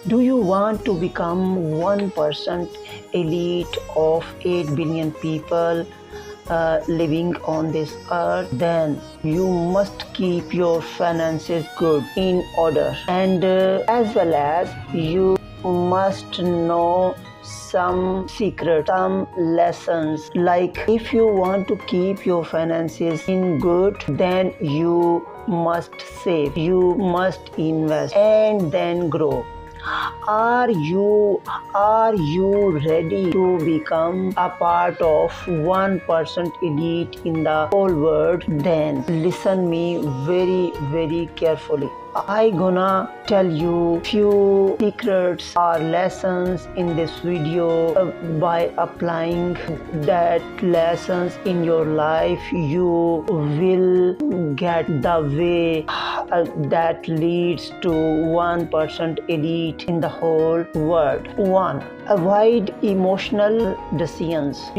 Do you want to become 1% elite of 8 billion people living on this earth? Then you must keep your finances good in order, and as well as you must know some secret, some lessons. Like, if you want to keep your finances in good, then you must save, you must invest, and then grow. Are you ready to become a part of 1% elite in the whole world? Then listen me very carefully. I gonna tell you few secrets or lessons in this video. By applying that lessons in your life, you will get the way that leads to 1% elite in the whole world. 1. Avoid emotional decisions.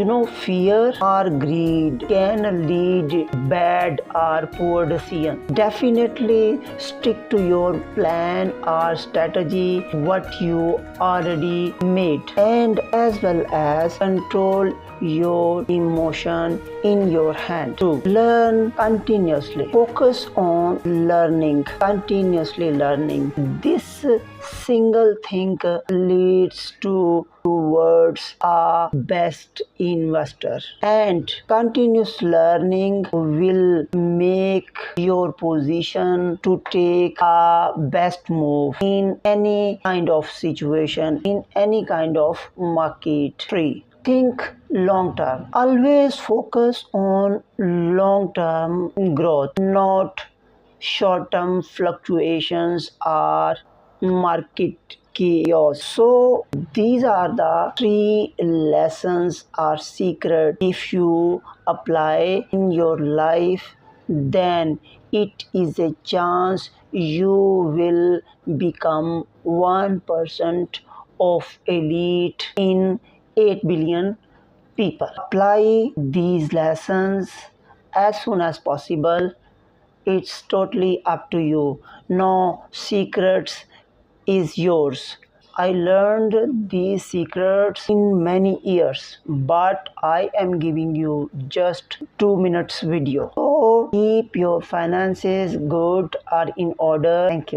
Fear or greed can lead bad or poor decision. Definitely stick to your plan or strategy what you already made, and as well as control your emotion in your hand. 2. Learn continuously. Focus on learning, continuously learning. This single thing leads towards a best investor, and continuous learning will make your position to take a best move in any kind of situation, in any kind of market. 3. Think long term. Always focus on long term growth, not short term fluctuations or market chaos. So these are the 3 lessons or secret. If you apply in your life, then it is a chance you will become 1% of elite in 8 billion people. Apply these lessons as soon as possible. It's totally up to you. No secrets is yours. I learned these secrets in many years, but I am giving you just 2 minutes video. So keep your finances good or in order. Thank you.